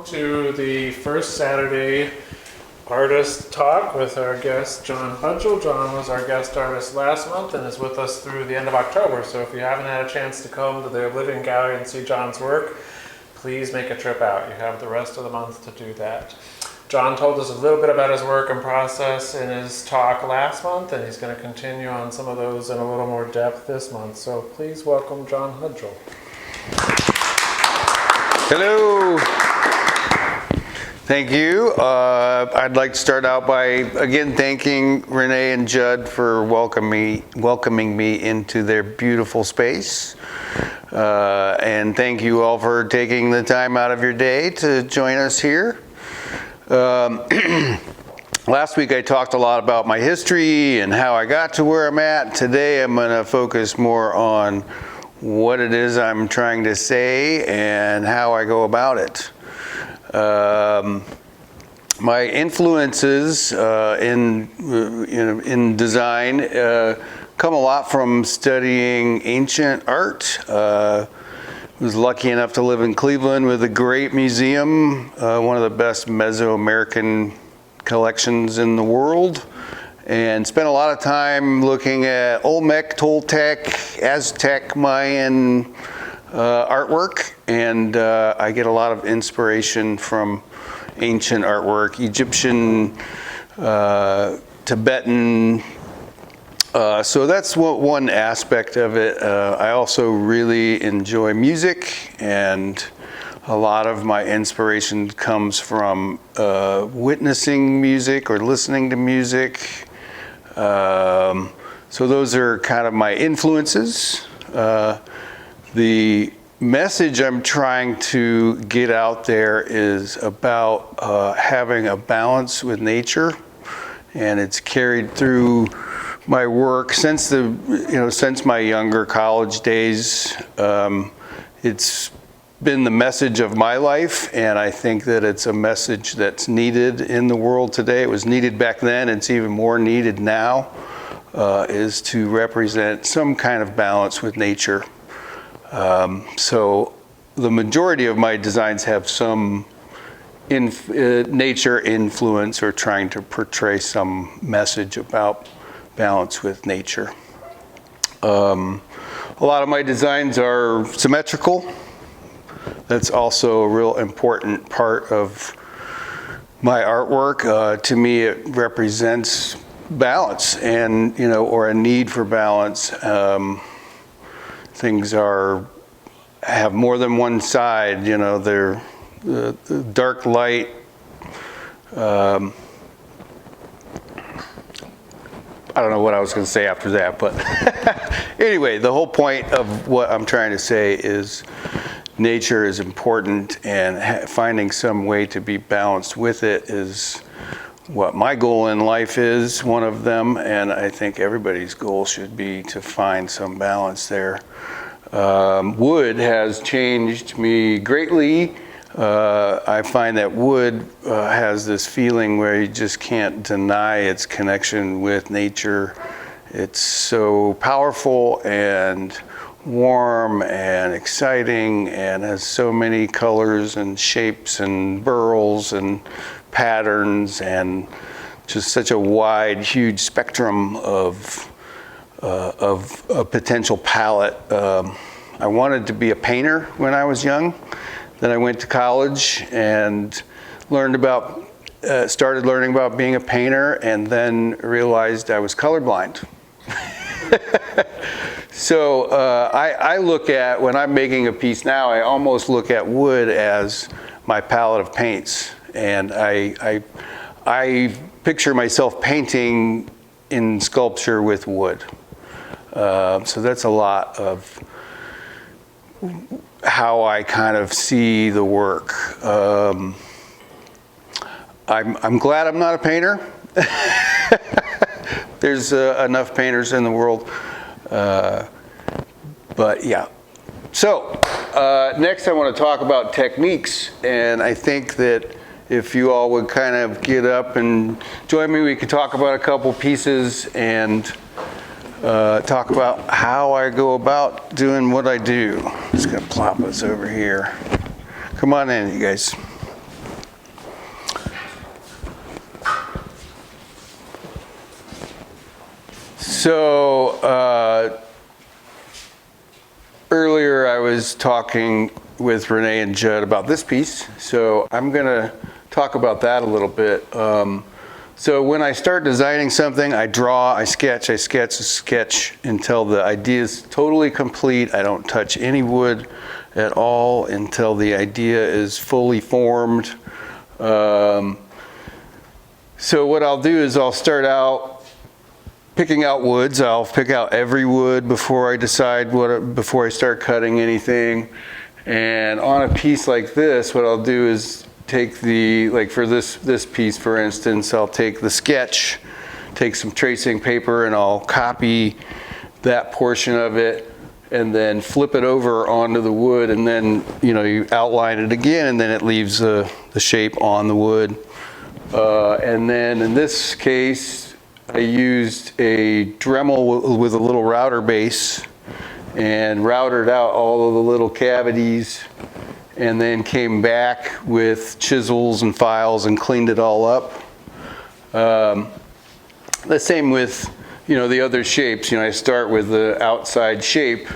welcome to the first Saturday artist talk with our guest John Hudgel. John was our guest artist last month and is with us through the end of October. So if you haven't had a chance to come to the Oblivion Gallery and see John's work, please make a trip out. You have the rest of the month to do that. John told us a little bit about his work and process in his talk last month, and he's going to continue on some of those in a little more depth this month. So please welcome John Hudgel. Hello. Thank you. I'd like to start out by again thanking Renee and Judd for welcoming me into their beautiful space. And thank you all for taking the time out of your day to join us here. Last week I talked a lot about my history and how I got to where I'm at. Today I'm going to focus more on what it is I'm trying to say and how I go about it. My influences in design come a lot from studying ancient art. Was lucky enough to live in Cleveland with a great museum, one of the best Mesoamerican collections in the world, and spent a lot of time looking at Olmec, Toltec, Aztec, Mayan artwork, and I get a lot of inspiration from ancient artwork, Egyptian, Tibetan. So that's one aspect of it. I also really enjoy music, and a lot of my inspiration comes from witnessing music or listening to music. So those are kind of my influences. The message I'm trying to get out there is about having a balance with nature, and it's carried through my work since my younger college days. It's been the message of my life, and I think that it's a message that's needed in the world today. It was needed back then, it's even more needed now, is to represent some kind of balance with nature. So the majority of my designs have some nature influence or trying to portray some message about balance with nature. A lot of my designs are symmetrical. That's also a real important part of my artwork. To me, it represents balance and, or a need for balance. Things have more than one side, they're the dark light. I don't know what I was going to say after that, but anyway, the whole point of what I'm trying to say is nature is important, and finding some way to be balanced with it is what my goal in life is, one of them, and I think everybody's goal should be to find some balance there. Wood has changed me greatly. I find that wood has this feeling where you just can't deny its connection with nature. It's so powerful and warm and exciting and has so many colors and shapes and burls and patterns and just such a wide, huge spectrum of a potential palette. I wanted to be a painter when I was young. Then I went to college and started learning about being a painter, and then realized I was colorblind. So I look at, when I'm making a piece now, I almost look at wood as my palette of paints. And I picture myself painting in sculpture with wood. So that's a lot of how I kind of see the work. I'm glad I'm not a painter. There's enough painters in the world. But yeah. So next I want to talk about techniques, and I think that if you all would kind of get up and join me, we could talk about a couple pieces and talk about how I go about doing what I do. I'm just gonna plop us over here. Come on in, you guys. So earlier I was talking with Renee and Judd about this piece, so I'm going to talk about that a little bit. So when I start designing something, I draw, I sketch until the idea is totally complete. I don't touch any wood at all until the idea is fully formed. So what I'll do is I'll start out picking out woods. I'll pick out every wood before I decide before I start cutting anything. And on a piece like this, what I'll do is take like for this piece, for instance, I'll take the sketch, take some tracing paper, and I'll copy that portion of it, and then flip it over onto the wood, and then you outline it again, and then it leaves the shape on the wood. And then in this case, I used a Dremel with a little router base and routed out all of the little cavities, and then came back with chisels and files and cleaned it all up. The same with the other shapes. I start with the outside shape,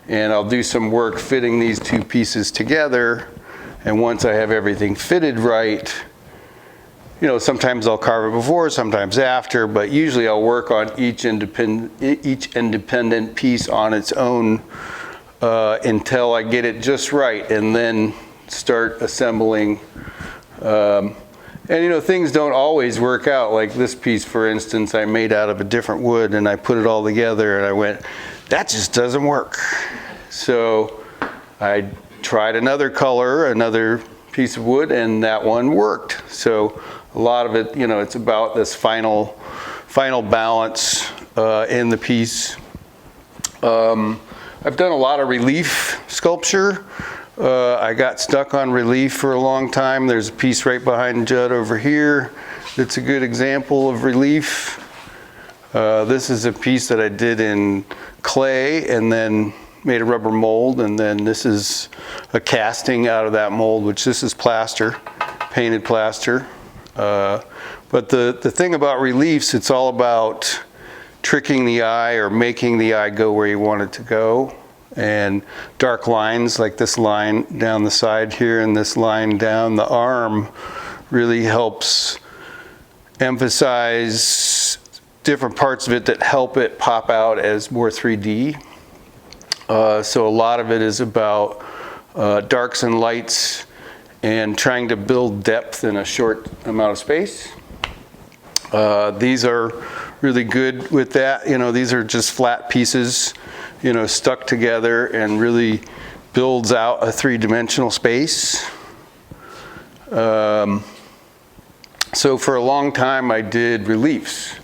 and I'll do some work fitting these two pieces together. And once I have everything fitted right, sometimes I'll carve it before, sometimes after, but usually I'll work on each independent piece on its own until I get it just right, and then start assembling. And things don't always work out. Like this piece, for instance, I made out of a different wood, and I put it all together, and I went, that just doesn't work. So I tried another color, another piece of wood, and that one worked. So a lot of it, it's about this final balance in the piece. I've done a lot of relief sculpture. I got stuck on relief for a long time. There's a piece right behind Judd over here that's a good example of relief. This is a piece that I did in clay and then made a rubber mold, and then this is a casting out of that mold, which this is plaster, painted plaster. But the thing about reliefs, it's all about tricking the eye or making the eye go where you want it to go. And dark lines like this line down the side here and this line down the arm really helps emphasize different parts of it that help it pop out as more 3D. So a lot of it is about darks and lights and trying to build depth in a short amount of space. These are really good with that. These are just flat pieces, stuck together, and really builds out a three-dimensional space. So for a long time I did reliefs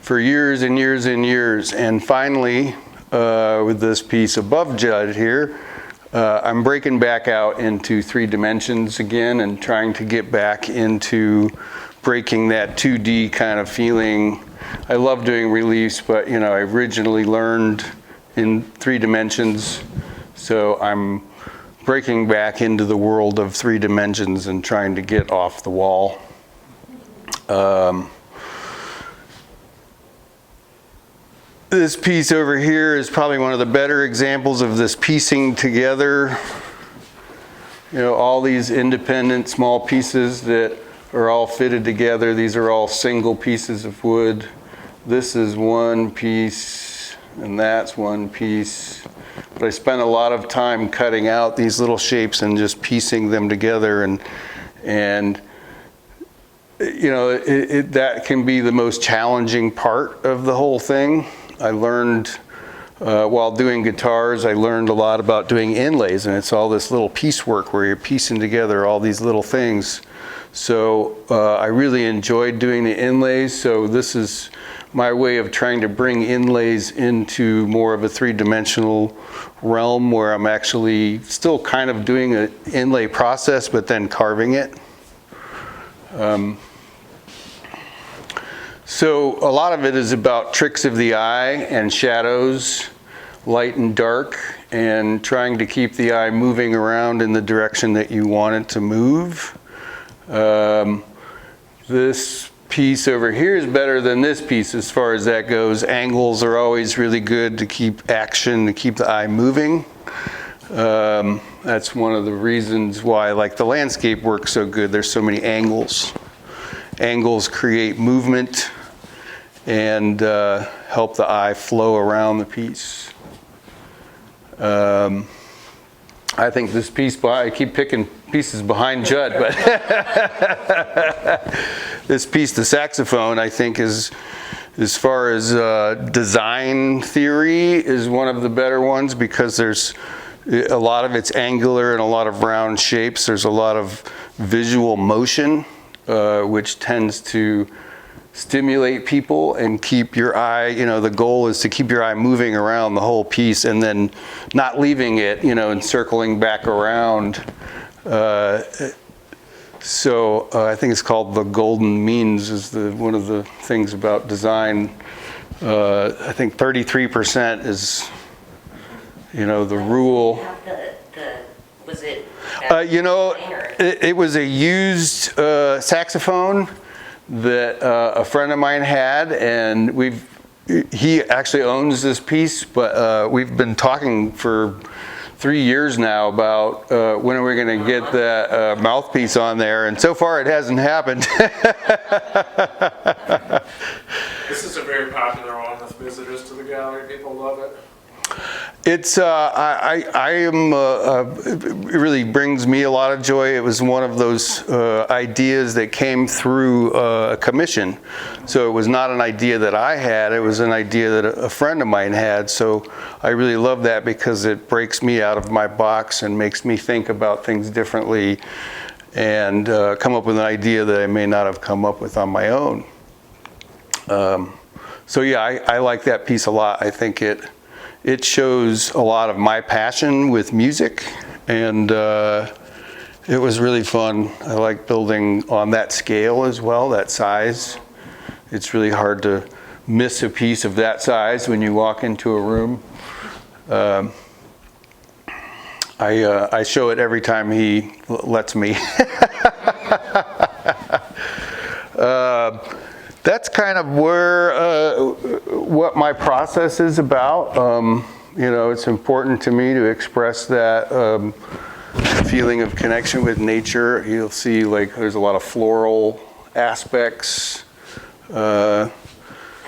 for years and years and years, and finally with this piece above Judd here, I'm breaking back out into 3 dimensions again and trying to get back into breaking that 2D kind of feeling. I love doing reliefs, but I originally learned in 3 dimensions, so I'm breaking back into the world of 3 dimensions and trying to get off the wall. This piece over here is probably one of the better examples of this piecing together. All these independent small pieces that are all fitted together. These are all single pieces of wood. This is one piece, and that's one piece. But I spent a lot of time cutting out these little shapes and just piecing them together, and that can be the most challenging part of the whole thing. I learned while doing guitars, I learned a lot about doing inlays, and it's all this little piecework where you're piecing together all these little things. So I really enjoyed doing the inlays, so this is my way of trying to bring inlays into more of a 3-dimensional realm where I'm actually still kind of doing an inlay process but then carving it. So a lot of it is about tricks of the eye and shadows, light and dark, and trying to keep the eye moving around in the direction that you want it to move. This piece over here is better than this piece as far as that goes. Angles are always really good to keep action, to keep the eye moving. That's one of the reasons why, like, the landscape works so good. There's so many angles. Angles create movement and help the eye flow around the piece. I think this piece, I keep picking pieces behind Judd, but this piece, the saxophone, I think is, as far as design theory, is one of the better ones, because there's a lot of it's angular and a lot of round shapes. There's a lot of visual motion, which tends to stimulate people and keep your eye, the goal is to keep your eye moving around the whole piece and then not leaving it, and circling back around. So I think it's called the golden means is one of the things about design. I think 33% is, the rule. Was it? It was a used saxophone that a friend of mine had, and he actually owns this piece, but we've been talking for 3 years now about when are we going to get that mouthpiece on there, and so far it hasn't happened. This is a very popular one with visitors to the gallery. People love it. It's it really brings me a lot of joy. It was one of those ideas that came through a commission. So it was not an idea that I had, it was an idea that a friend of mine had. So I really love that because it breaks me out of my box and makes me think about things differently and come up with an idea that I may not have come up with on my own. So yeah, I like that piece a lot. I think it shows a lot of my passion with music, and it was really fun. I like building on that scale as well, that size. It's really hard to miss a piece of that size when you walk into a room. I show it every time he lets me. That's kind of where what my process is about. It's important to me to express that feeling of connection with nature. You'll see, like, there's a lot of floral aspects. I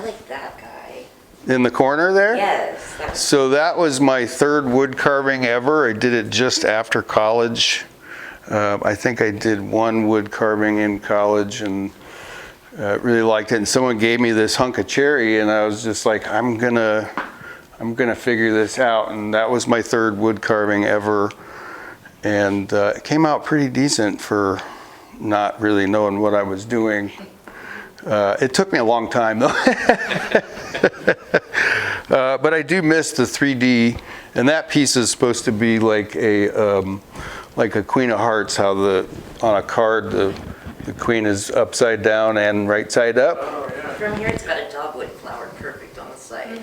like that guy. In the corner there? Yes. So that was my third wood carving ever. I did it just after college. I think I did one wood carving in college and really liked it. And someone gave me this hunk of cherry, and I was just like, I'm gonna figure this out. And that was my third wood carving ever, and it came out pretty decent for not really knowing what I was doing. It took me a long time though. But I do miss the 3D, and that piece is supposed to be like a Queen of Hearts, how on a card the queen is upside down and right side up. Oh, yeah. From here, it's got a dogwood flower perfect on the side.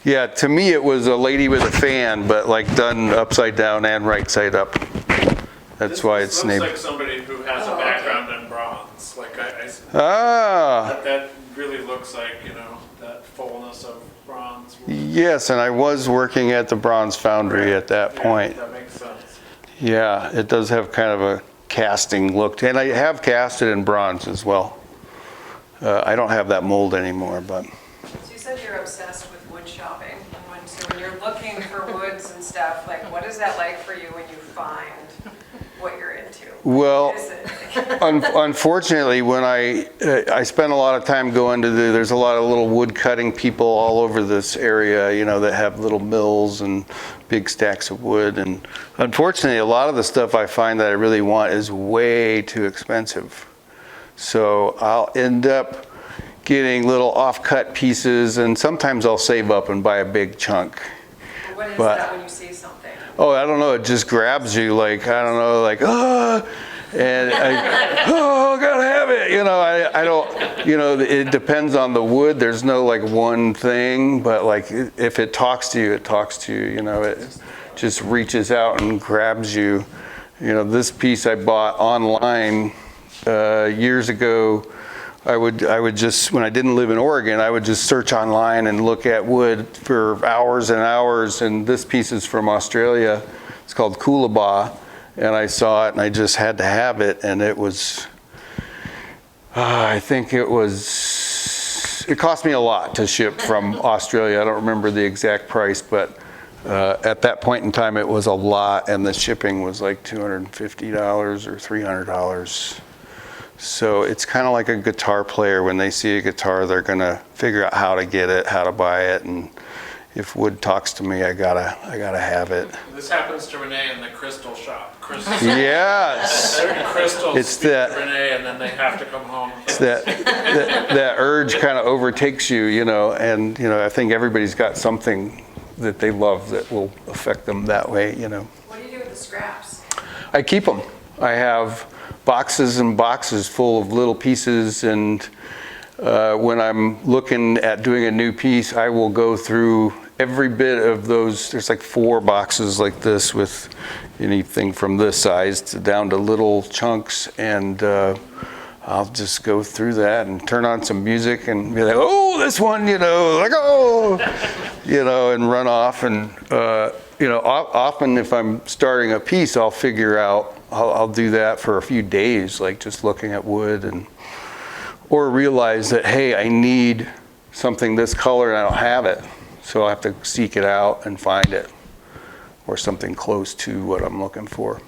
Yeah, to me it was a lady with a fan, but like done upside down and right side up. That's why it's named. Looks like somebody who has a background in bronze. Like that really looks like, that fullness of bronze. Yes, and I was working at the bronze foundry at that point. That makes sense. Yeah, it does have kind of a casting look, and I have cast it in bronze as well. I don't have that mold anymore, but. So you said you're obsessed with wood shopping, and so when you're looking for woods and stuff, like, what is that like for you when you find what you're into? Well, What is it? unfortunately, when I spend a lot of time going to there's a lot of little wood cutting people all over this area, that have little mills and big stacks of wood. And unfortunately, a lot of the stuff I find that I really want is way too expensive. So I'll end up getting little off-cut pieces, and sometimes I'll save up and buy a big chunk. What is that when you see something? Oh, I don't know. It just grabs you, like, I don't know, like, and I gotta have it. I don't, it depends on the wood. There's no like one thing, but like if it talks to you, it talks to you. It just reaches out and grabs you. This piece I bought online years ago, I would just, when I didn't live in Oregon, I would just search online and look at wood for hours and hours. And this piece is from Australia. It's called Coolabah. And I saw it and I just had to have it. And it was, I think it cost me a lot to ship from Australia. I don't remember the exact price, but at that point in time, it was a lot. And the shipping was like $250 or $300. So it's kind of like a guitar player. When they see a guitar, they're going to figure out how to get it, how to buy it. And if wood talks to me, I gotta have it. This happens to Renee in the crystal shop. Crystals. Yes. Certain crystals It's speak that- to Renee, and then they have to come home. It's that urge kind of overtakes you, and I think everybody's got something that they love that will affect them that way, What do you do with the scraps? I keep them. I have boxes and boxes full of little pieces, and when I'm looking at doing a new piece, I will go through every bit of those. There's like 4 boxes like this with anything from this size down to little chunks, and I'll just go through that and turn on some music and be like, oh, this one, like, oh, and run off. And, often if I'm starting a piece, I'll figure out, I'll do that for a few days, like just looking at wood, or realize that, hey, I need something this color and I don't have it. So I have to seek it out and find it, or something close to what I'm looking for.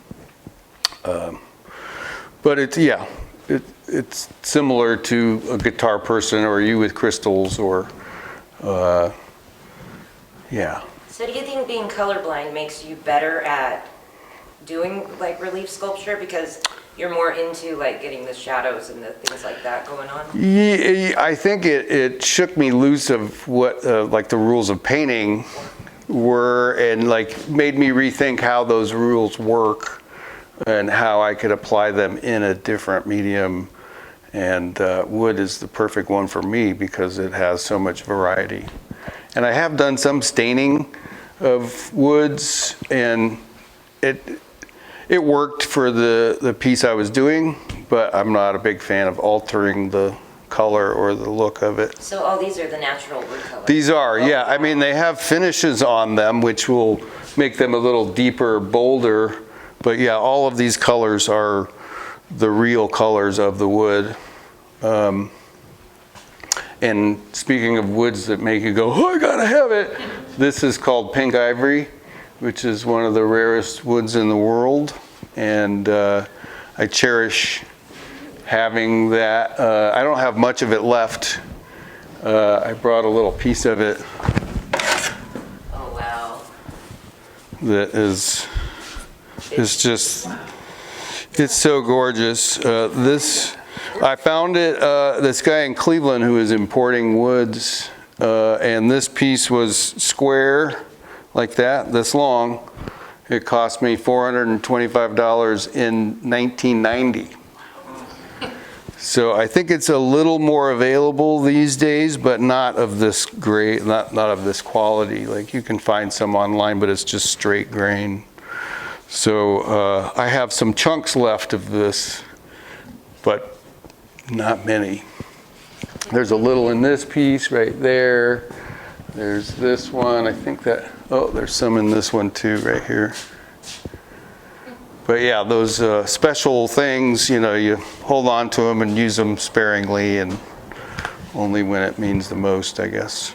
But it's similar to a guitar person or you with crystals or, yeah. So do you think being colorblind makes you better at doing like relief sculpture because you're more into like getting the shadows and the things like that going on? Yeah, I think it shook me loose of what like the rules of painting were, and like made me rethink how those rules work and how I could apply them in a different medium. And wood is the perfect one for me because it has so much variety. And I have done some staining of woods, and it worked for the piece I was doing, but I'm not a big fan of altering the color or the look of it. So all these are the natural wood colors? These are, yeah. I mean, they have finishes on them, which will make them a little deeper, bolder. But yeah, all of these colors are the real colors of the wood. And speaking of woods that make you go, oh, I gotta have it, this is called pink ivory, which is one of the rarest woods in the world. And I cherish having that. I don't have much of it left. I brought a little piece of it. Oh, wow. That is just, it's so gorgeous. I found it, this guy in Cleveland who is importing woods, and this piece was square like that, this long. It cost me $425 in 1990. So I think it's a little more available these days, but not of this great, not of this quality. Like you can find some online, but it's just straight grain. So I have some chunks left of this, but not many. There's a little in this piece right there. There's this one. I think that, oh, there's some in this one too, right here. But yeah, those special things, you hold on to them and use them sparingly and only when it means the most, I guess.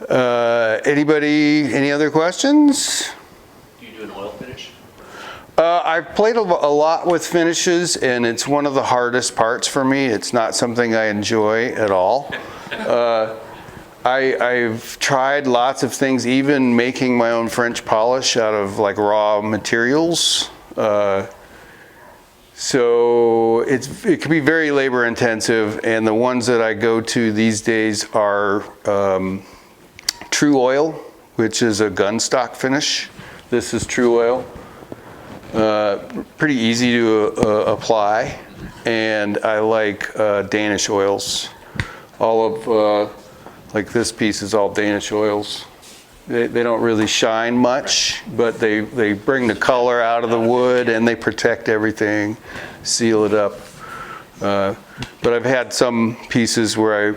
Any other questions? Do you do an oil finish? I've played a lot with finishes, and it's one of the hardest parts for me. It's not something I enjoy at all. I've tried lots of things, even making my own French polish out of like raw materials. So it can be very labor intensive, and the ones that I go to these days are True Oil, which is a gun stock finish. This is True Oil. Pretty easy to apply, and I like Danish oils. All of like this piece is all Danish oils, They don't really shine much, but they bring the color out of the wood and they protect everything, seal it up. But I've had some pieces where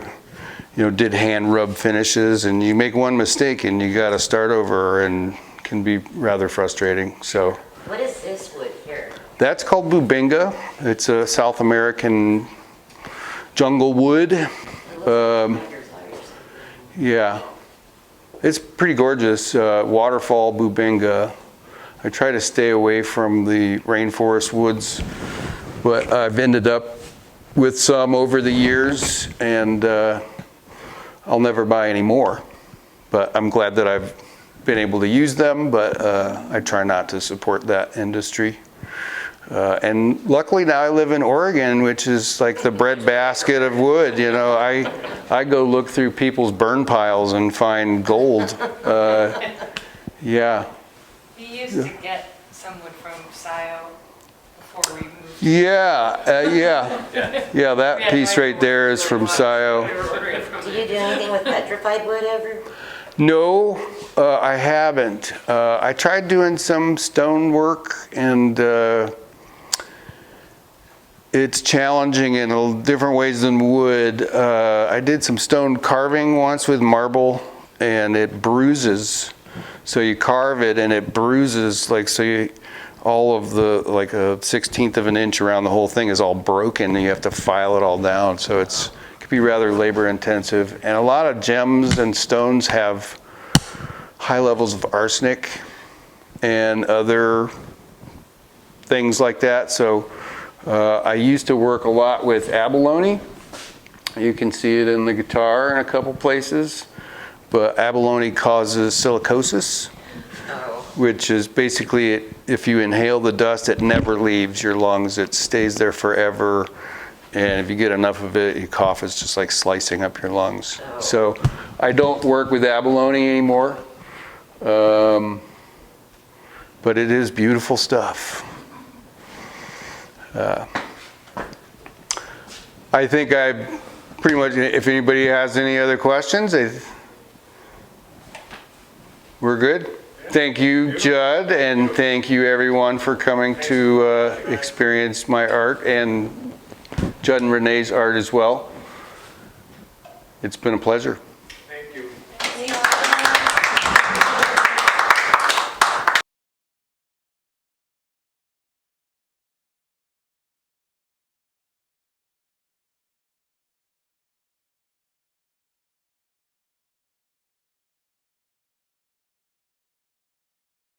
I did hand rub finishes, and you make one mistake and you got to start over, and can be rather frustrating. So What is this wood here? that's called bubinga. It's a South American jungle wood. It looks like tiger's eye or something. Yeah, it's pretty gorgeous. Waterfall bubinga. I try to stay away from the rainforest woods, but I've ended up with some over the years, and I'll never buy any more. But I'm glad that I've been able to use them, but I try not to support that industry. And luckily now I live in Oregon, which is like the breadbasket of wood. I go look through people's burn piles and find gold. Yeah. We used to get some wood from Scio before we moved. Yeah, that piece right there is from Scio. Do you do anything with petrified wood ever? No, I haven't. I tried doing some stone work, and it's challenging in different ways than wood. I did some stone carving once with marble, and it bruises. So you carve it and it bruises, all of the, like a 1/16 of an inch around the whole thing is all broken, and you have to file it all down. So it can be rather labor intensive. And a lot of gems and stones have high levels of arsenic and other things like that. So I used to work a lot with abalone. You can see it in the guitar in a couple places. But abalone causes silicosis, which is basically, if you inhale the dust, it never leaves your lungs. It stays there forever. And if you get enough of it, your cough is just like slicing up your lungs. So I don't work with abalone anymore. But it is beautiful stuff. I think I pretty much, if anybody has any other questions, we're good? Thank you, Judd, and thank you everyone for coming to experience my art, and Judd and Renee's art as well. It's been a pleasure.